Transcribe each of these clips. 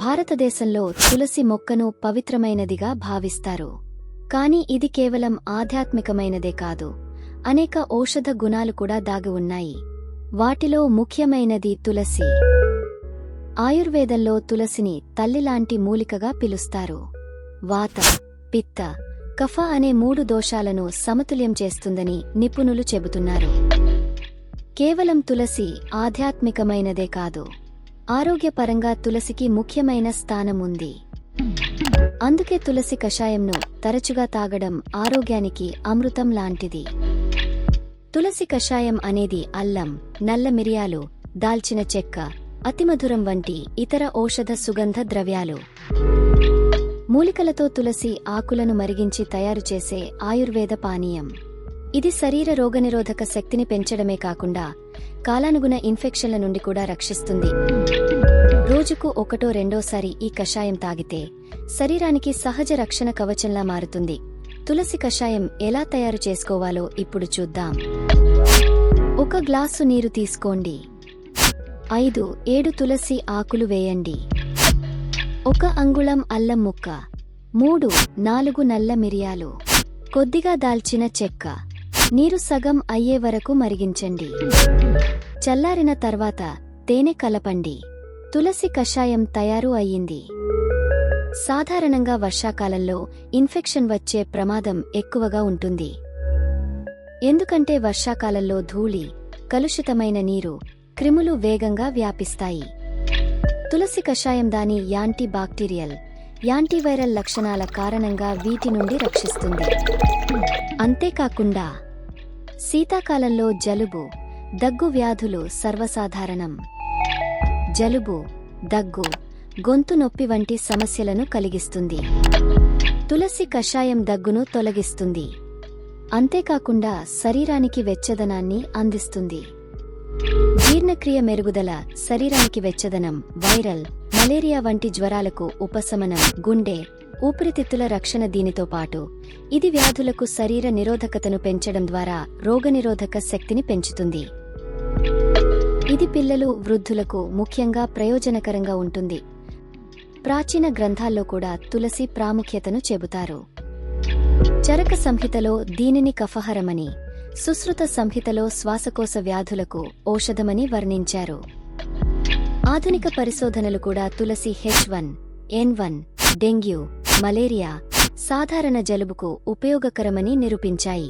భారతదేశంలో తులసి మొక్కను పవిత్రమైనదిగా భావిస్తారు. కాని ఇది కేవలం ఆధ్యాత్మికమైనదే కాదు, అనేక ఔషధ గుణాలు కూడా దాగి ఉన్నాయి. వాటిలో ముఖ్యమైనది తులసి. ఆయుర్వేదంలో తులసిని తల్లిలాంటి మూలికగా పిలుస్తారు. వాత, పిత్త, కఫ అనే 3 దోషాలను సమతుల్యం చేస్తుందని నిపుణులు చెబుతున్నారు. కేవలం తులసి ఆధ్యాత్మికమైనదే కాదు, ఆరోగ్యపరంగా తులసికి ముఖ్యమైన స్థానం ఉంది. అందుకే తులసి కషాయంను తరచుగా తాగడం ఆరోగ్యానికి అమృతం లాంటిది. తులసి కషాయం అనేది అల్లం, నల్ల మిరియాలు, దాల్చిన చెక్క, అతిమధురం వంటి ఇతర ఔషధ సుగంధ ద్రవ్యాలు, మూలికలతో తులసి ఆకులను మరిగించి తయారుచేసే ఆయుర్వేద పానీయం. ఇది శరీర రోగనిరోధక శక్తిని పెంచడమే కాకుండా కాలానుగుణ ఇన్ఫెక్షన్ల నుండి కూడా రక్షిస్తుంది. రోజుకు 1-2 ఈ కషాయం తాగితే శరీరానికి సహజ రక్షణ కవచంలా మారుతుంది. తులసి కషాయం ఎలా తయారు చేసుకోవాలో ఇప్పుడు చూద్దాం. 1 గ్లాసు నీరు తీసుకోండి. 5-7 తులసి ఆకులు వేయండి. 1 అంగుళం అల్లం ముక్క, 3-4 నల్ల మిరియాలు, కొద్దిగా దాల్చిన చెక్క. నీరు సగం అయ్యే వరకు మరిగించండి. చల్లారిన తర్వాత తేనె కలపండి. తులసి కషాయం తయారు అయ్యింది. సాధారణంగా వర్షాకాలంలో ఇన్ఫెక్షన్ వచ్చే ప్రమాదం ఎక్కువగా ఉంటుంది. ఎందుకంటే వర్షాకాలంలో ధూళి, కలుషితమైన నీరు, క్రిములు వేగంగా వ్యాపిస్తాయి. తులసి కషాయం దాని యాంటీ బాక్టీరియల్, యాంటీవైరల్ లక్షణాల కారణంగా వీటి నుండి రక్షిస్తుంది. అంతేకాకుండా శీతాకాలంలో జలుబు, దగ్గు వ్యాధులు సర్వసాధారణం. జలుబు, దగ్గు, గొంతు నొప్పి వంటి సమస్యలను కలిగిస్తుంది. తులసి కషాయం దగ్గును తొలగిస్తుంది. అంతేకాకుండా శరీరానికి వెచ్చదనాన్ని అందిస్తుంది. జీర్ణక్రియ మెరుగుదల, శరీరానికి వెచ్చదనం, వైరల్, మలేరియా వంటి జ్వరాలకు ఉపశమనం, గుండె, ఊపిరితిత్తుల రక్షణ. దీనితో పాటు ఇది వ్యాధులకు శరీర నిరోధకతను పెంచడం ద్వారా రోగనిరోధక శక్తిని పెంచుతుంది. ఇది పిల్లలు, వృద్ధులకు ముఖ్యంగా ప్రయోజనకరంగా ఉంటుంది. ప్రాచీన గ్రంథాల్లో కూడా తులసి ప్రాముఖ్యతను చెబుతారు. చరక సంహితలో దీనిని కఫహరమని, సుశ్రుత సంహితలో శ్వాసకోశ వ్యాధులకు ఔషధమని వర్ణించారు. ఆధునిక పరిశోధనలు కూడా తులసి H1N1, డెంగ్యూ, మలేరియా, సాధారణ జలుబుకు ఉపయోగకరమని నిరూపించాయి.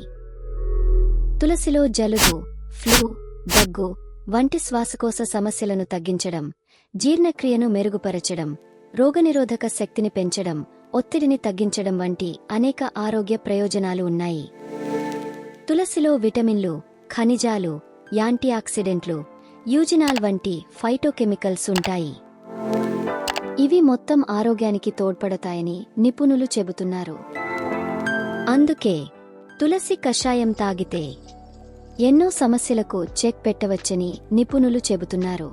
తులసిలో జలుబు, ఫ్లూ, దగ్గు వంటి శ్వాసకోశ సమస్యలను తగ్గించడం, జీర్ణక్రియను మెరుగుపరచడం, రోగనిరోధక శక్తిని పెంచడం, ఒత్తిడిని తగ్గించడం వంటి అనేక ఆరోగ్య ప్రయోజనాలు ఉన్నాయి. తులసిలో విటమిన్లు, ఖనిజాలు, యాంటీఆక్సిడెంట్లు, యూజినాల్ వంటి ఫైటోకెమికల్స్ ఉంటాయి. ఇవి మొత్తం ఆరోగ్యానికి తోడ్పడతాయని నిపుణులు చెబుతున్నారు. అందుకే తులసి కషాయం తాగితే ఎన్నో సమస్యలకు చెక్ పెట్టవచ్చని నిపుణులు చెబుతున్నారు.